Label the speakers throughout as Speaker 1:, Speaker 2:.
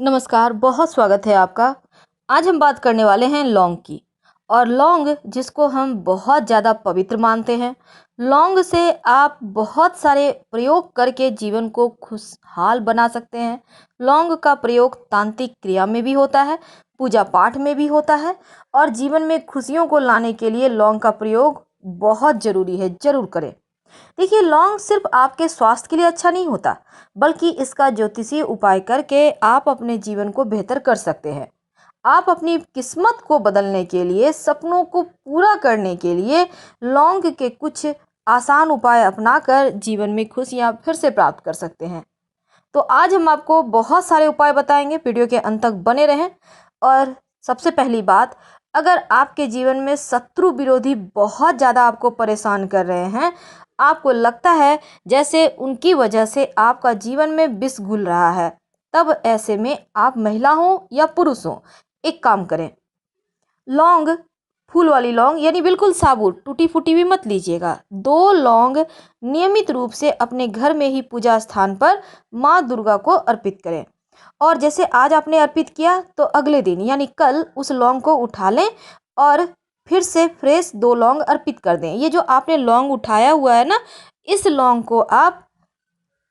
Speaker 1: नमस्कार, बहुत स्वागत है आपका। आज हम बात करने वाले हैं लौंग की। और लौंग जिसको हम बहुत ज़्यादा पवित्र मानते हैं। लौंग से आप बहुत सारे प्रयोग करके जीवन को खुशहाल बना सकते हैं। लौंग का प्रयोग तांत्रिक क्रिया में भी होता है, पूजा पाठ में भी होता है और जीवन में खुशियों को लाने के लिए लौंग का प्रयोग बहुत ज़रूरी है, ज़रूर करें। देखिए, लौंग सिर्फ आपके स्वास्थ्य के लिए अच्छा नहीं होता, बल्कि इसका ज्योतिषीय उपाय करके आप अपने जीवन को बेहतर कर सकते हैं। आप अपनी किस्मत को बदलने के लिए, सपनों को पूरा करने के लिए लौंग के कुछ आसान उपाय अपनाकर जीवन में खुशियां फिर से प्राप्त कर सकते हैं। तो आज हम आपको बहुत सारे उपाय बताएंगे, वीडियो के अंत तक बने रहें। और सबसे पहली बात, अगर आपके जीवन में शत्रु विरोधी बहुत ज़्यादा आपको परेशान कर रहे हैं, आपको लगता है जैसे उनकी वजह से आपका जीवन में विष घुल रहा है, तब ऐसे में आप महिला हो या पुरुष हो, एक काम करें। लौंग, फूल वाली लौंग यानी बिल्कुल साबुत, टूटी फूटी भी मत लीजिएगा। 2 लौंग नियमित रूप से अपने घर में ही पूजा स्थान पर माँ दुर्गा को अर्पित करें। और जैसे आज आपने अर्पित किया तो अगले दिन यानी कल उस लौंग को उठा लें और फिर से फ्रेश 2 लौंग अर्पित कर दें। ये जो आपने लौंग उठाया हुआ है ना, इस लौंग को आप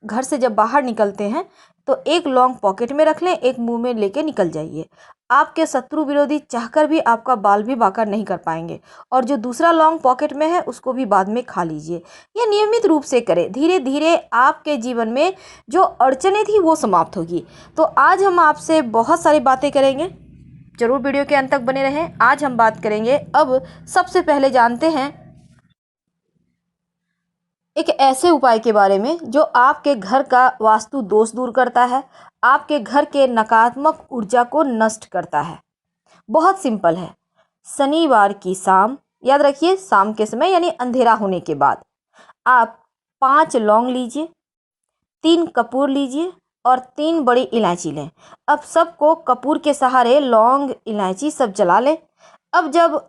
Speaker 1: घर से जब बाहर निकलते हैं तो एक लौंग पॉकेट में रख लें, एक मुंह में लेके निकल जाइए। आपके शत्रु विरोधी चाहकर भी आपका बाल भी बांका नहीं कर पाएंगे। और जो दूसरा लौंग पॉकेट में है उसको भी बाद में खा लीजिए। यह नियमित रूप से करें, धीरे धीरे आपके जीवन में जो अड़चनें थी वो समाप्त होगी। तो आज हम आपसे बहुत सारी बातें करेंगे, जरूर वीडियो के अंत तक बने रहें। आज हम बात करेंगे, अब सबसे पहले जानते हैं एक ऐसे उपाय के बारे में जो आपके घर का वास्तु दोष दूर करता है, आपके घर के नकारात्मक ऊर्जा को नष्ट करता है। बहुत सिंपल है। शनिवार की शाम, याद रखिए शाम के समय यानी अंधेरा होने के बाद, आप 5 लौंग लीजिए, 3 कपूर लीजिए और 3 बड़ी इलायची लें। अब सबको कपूर के सहारे लौंग इलायची सब जला लें। अब जब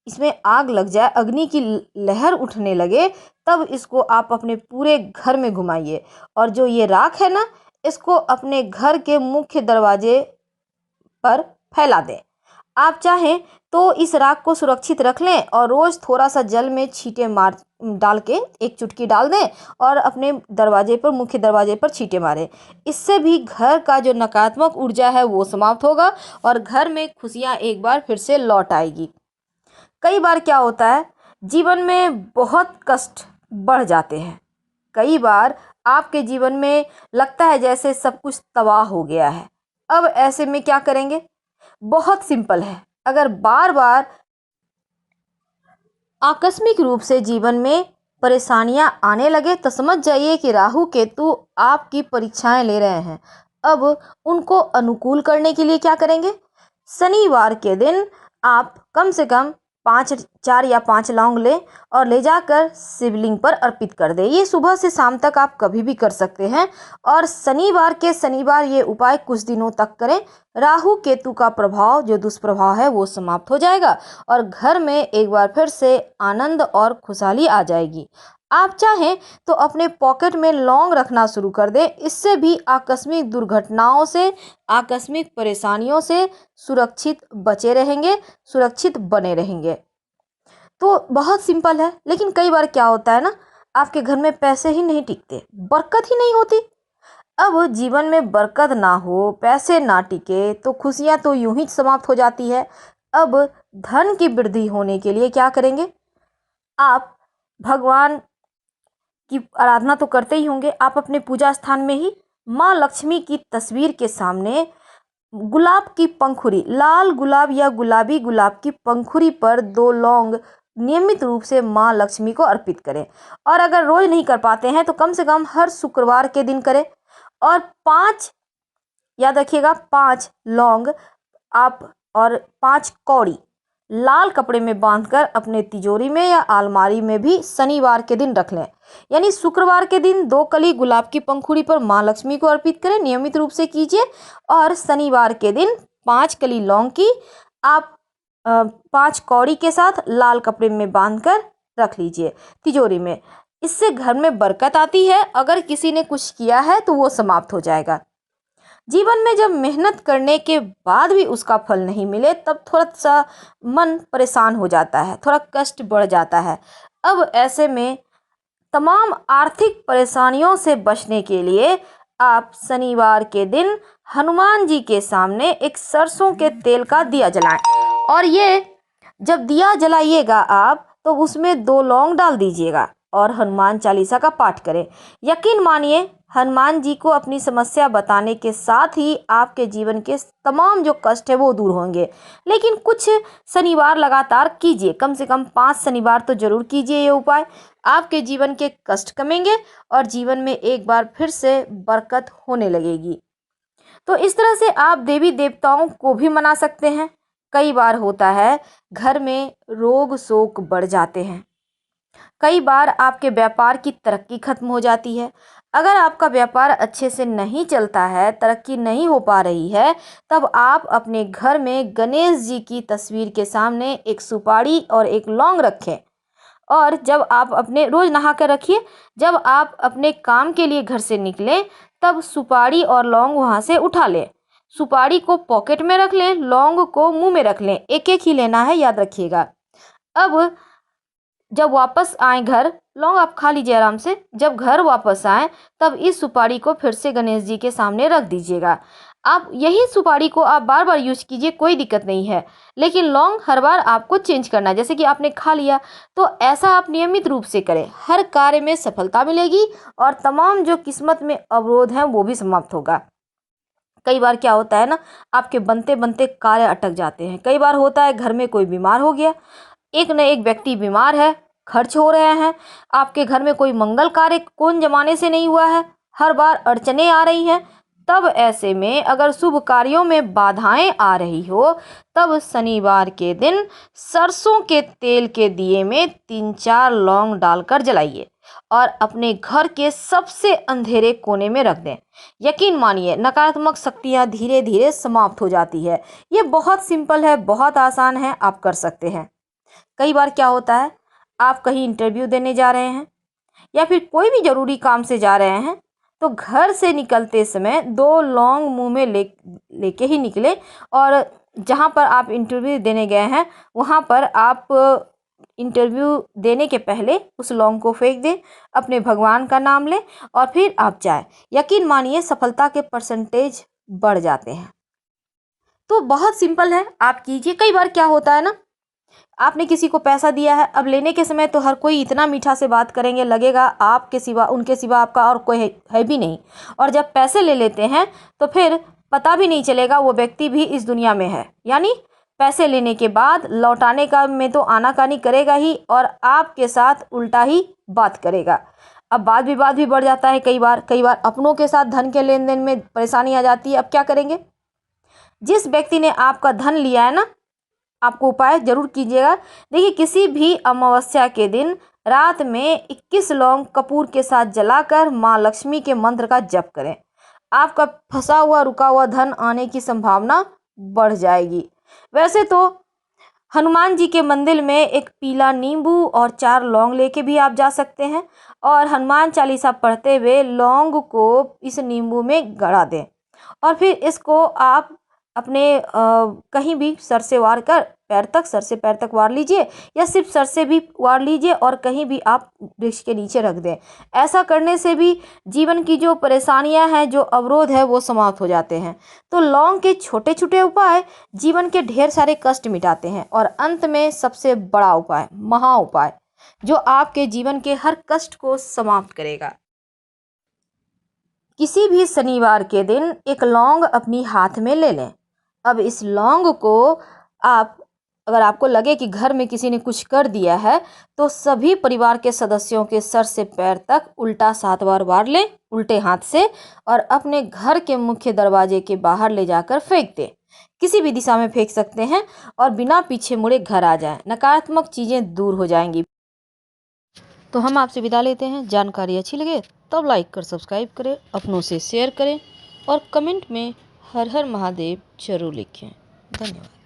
Speaker 1: इसमें आग लग जाए, अग्नि की लहर उठने लगे, तब इसको आप अपने पूरे घर में घुमाइए। और जो ये राख है ना, इसको अपने घर के मुख्य दरवाजे पर फैला दें। आप चाहें तो इस राख को सुरक्षित रख लें और रोज़ थोड़ा सा जल में छींटे मार डाल के, एक चुटकी डाल दें और अपने दरवाजे पर, मुख्य दरवाजे पर छींटे मारें। इससे भी घर का जो नकारात्मक ऊर्जा है वो समाप्त होगा और घर में खुशियाँ एक बार फिर से लौट आएगी। कई बार क्या होता है, जीवन में बहुत कष्ट बढ़ जाते हैं। कई बार आपके जीवन में लगता है जैसे सब कुछ तबाह हो गया है। अब ऐसे में क्या करेंगे? बहुत सिंपल है। अगर बार बार आकस्मिक रूप से जीवन में परेशानियां आने लगे तो समझ जाइए कि राहु केतु आपकी परीक्षाएं ले रहे हैं। अब उनको अनुकूल करने के लिए क्या करेंगे? शनिवार के दिन आप कम से कम 4 या 5 लौंग लें और ले जाकर शिवलिंग पर अर्पित कर दें। ये सुबह से शाम तक आप कभी भी कर सकते हैं। और शनिवार के शनिवार ये उपाय कुछ दिनों तक करें। राहु केतु का प्रभाव, जो दुष्प्रभाव है, वो समाप्त हो जाएगा और घर में एक बार फिर से आनंद और खुशहाली आ जाएगी। आप चाहें तो अपने पॉकेट में लौंग रखना शुरू कर दें। इससे भी आकस्मिक दुर्घटनाओं से, आकस्मिक परेशानियों से सुरक्षित बचे रहेंगे, सुरक्षित बने रहेंगे। तो बहुत सिंपल है। लेकिन कई बार क्या होता है ना, आपके घर में पैसे ही नहीं टिकते, बरकत ही नहीं होती। अब जीवन में बरकत ना हो, पैसे ना टिके तो खुशियां तो यूं ही समाप्त हो जाती है। अब धन की वृद्धि होने के लिए क्या करेंगे? आप भगवान की आराधना तो करते ही होंगे। आप अपने पूजा स्थान में ही माँ लक्ष्मी की तस्वीर के सामने गुलाब की पंखुड़ी, लाल गुलाब या गुलाबी गुलाब की पंखुड़ी पर 2 लौंग नियमित रूप से माँ लक्ष्मी को अर्पित करें। और अगर रोज नहीं कर पाते हैं तो कम से कम हर शुक्रवार के दिन करें। और 5, याद रखिएगा, 5 लौंग आप और 5 कौड़ी लाल कपड़े में बांधकर अपने तिजोरी में या अलमारी में भी शनिवार के दिन रख लें। यानी शुक्रवार के दिन 2 कली गुलाब की पंखुड़ी पर माँ लक्ष्मी को अर्पित करें, नियमित रूप से कीजिए। और शनिवार के दिन 5 कली लौंग की आप 5 कौड़ी के साथ लाल कपड़े में बांधकर रख लीजिए तिजोरी में। इससे घर में बरकत आती है। अगर किसी ने कुछ किया है तो वो समाप्त हो जाएगा। जीवन में जब मेहनत करने के बाद भी उसका फल नहीं मिले तब थोड़ा सा मन परेशान हो जाता है, थोड़ा कष्ट बढ़ जाता है। अब ऐसे में तमाम आर्थिक परेशानियों से बचने के लिए आप शनिवार के दिन हनुमान जी के सामने एक सरसों के तेल का दिया जलाएं। और ये जब दिया जलाइएगा आप तो उसमें 2 लौंग डाल दीजिएगा और हनुमान चालीसा का पाठ करें। यकीन मानिए हनुमान जी को अपनी समस्या बताने के साथ ही आपके जीवन के तमाम जो कष्ट है वो दूर होंगे। लेकिन कुछ शनिवार लगातार कीजिए, कम से कम 5 शनिवार तो जरूर कीजिए ये उपाय। आपके जीवन के कष्ट कमेंगे और जीवन में एक बार फिर से बरकत होने लगेगी। तो इस तरह से आप देवी देवताओं को भी मना सकते हैं। कई बार होता है घर में रोग शोक बढ़ जाते हैं, कई बार आपके व्यापार की तरक्की खत्म हो जाती है। अगर आपका व्यापार अच्छे से नहीं चलता है, तरक्की नहीं हो पा रही है, तब आप अपने घर में गणेश जी की तस्वीर के सामने एक सुपारी और एक लौंग रखें। और जब आप अपने रोज नहा कर रखिए, जब आप अपने काम के लिए घर से निकलें तब सुपारी और लौंग वहाँ से उठा लें। सुपारी को पॉकेट में रख लें, लौंग को मुंह में रख लें, एक एक ही लेना है, याद रखिएगा। अब जब वापस आए घर, लौंग आप खा लीजिए आराम से। जब घर वापस आए तब इस सुपारी को फिर से गणेश जी के सामने रख दीजिएगा। आप यही सुपारी को आप बार बार यूज कीजिए, कोई दिक्कत नहीं है। लेकिन लौंग हर बार आपको चेंज करना है, जैसे कि आपने खा लिया तो ऐसा आप नियमित रूप से करें। हर कार्य में सफलता मिलेगी और तमाम जो किस्मत में अवरोध हैं वो भी समाप्त होगा। कई बार क्या होता है ना, आपके बनते बनते कार्य अटक जाते हैं। कई बार होता है घर में कोई बीमार हो गया, एक न एक व्यक्ति बीमार है, खर्च हो रहे हैं, आपके घर में कोई मंगल कार्य कौन जमाने से नहीं हुआ है, हर बार अड़चने आ रही हैं। तब ऐसे में अगर शुभ कार्यों में बाधाएं आ रही हो तब शनिवार के दिन सरसों के तेल के दिए में 3-4 लौंग डालकर जलाइए और अपने घर के सबसे अंधेरे कोने में रख दें। यकीन मानिए नकारात्मक शक्तियां धीरे धीरे समाप्त हो जाती है। ये बहुत सिंपल है, बहुत आसान है, आप कर सकते हैं। कई बार क्या होता है, आप कहीं इंटरव्यू देने जा रहे हैं या फिर कोई भी ज़रूरी काम से जा रहे हैं तो घर से निकलते समय 2 लौंग मुंह में लेके ही निकले और जहां पर आप इंटरव्यू देने गए हैं वहां पर आप इंटरव्यू देने के पहले उस लौंग को फेंक दें, अपने भगवान का नाम लें और फिर आप जाएं। यकीन मानिए सफलता के परसेंटेज बढ़ जाते हैं। तो बहुत सिंपल है, आप कीजिए। कई बार क्या होता है ना, आपने किसी को पैसा दिया है, अब लेने के समय तो हर कोई इतना मीठा से बात करेंगे, लगेगा आपके सिवा उनके सिवा आपका और कोई है भी नहीं। और जब पैसे ले लेते हैं तो फिर पता भी नहीं चलेगा वो व्यक्ति भी इस दुनिया में है। यानी पैसे लेने के बाद लौटाने का में तो आनाकानी करेगा ही और आपके साथ उल्टा ही बात करेगा। अब वाद भी बढ़ जाता है। कई बार अपनों के साथ धन के लेन देन में परेशानी आ जाती है। अब क्या करेंगे, जिस व्यक्ति ने आपका धन लिया है ना, आपको उपाय जरूर कीजिएगा। देखिए, किसी भी अमावस्या के दिन रात में 21 लौंग कपूर के साथ जलाकर माँ लक्ष्मी के मंत्र का जप करें। आपका फंसा हुआ रुका हुआ धन आने की संभावना बढ़ जाएगी। वैसे तो हनुमान जी के मंदिर में एक पीला नींबू और 4 लौंग लेके भी आप जा सकते हैं और हनुमान चालीसा पढ़ते हुए लौंग को इस नींबू में गड़ा दें और फिर इसको आप अपने कहीं भी सर से वार कर पैर तक, सर से पैर तक वार लीजिए या सिर्फ सर से भी वार लीजिए और कहीं भी आप वृक्ष के नीचे रख दें। ऐसा करने से भी जीवन की जो परेशानियां हैं, जो अवरोध है, वो समाप्त हो जाते हैं। तो लौंग के छोटे छोटे उपाय जीवन के ढेर सारे कष्ट मिटाते हैं और अंत में सबसे बड़ा उपाय, महा उपाय, जो आपके जीवन के हर कष्ट को समाप्त करेगा। किसी भी शनिवार के दिन एक लौंग अपनी हाथ में ले लें। अब इस लौंग को आप, अगर आपको लगे कि घर में किसी ने कुछ कर दिया है तो सभी परिवार के सदस्यों के सर से पैर तक उल्टा 7 बार वार लें उल्टे हाथ से और अपने घर के मुख्य दरवाजे के बाहर ले जाकर फेंक दें। किसी भी दिशा में फेंक सकते हैं और बिना पीछे मुड़े घर आ जाएं। नकारात्मक चीज़ें दूर हो जाएंगी। तो हम आपसे विदा लेते हैं। जानकारी अच्छी लगे तब लाइक कर सब्सक्राइब करें, अपनों से शेयर करें और कमेंट में हर हर महादेव जरूर लिखें। धन्यवाद।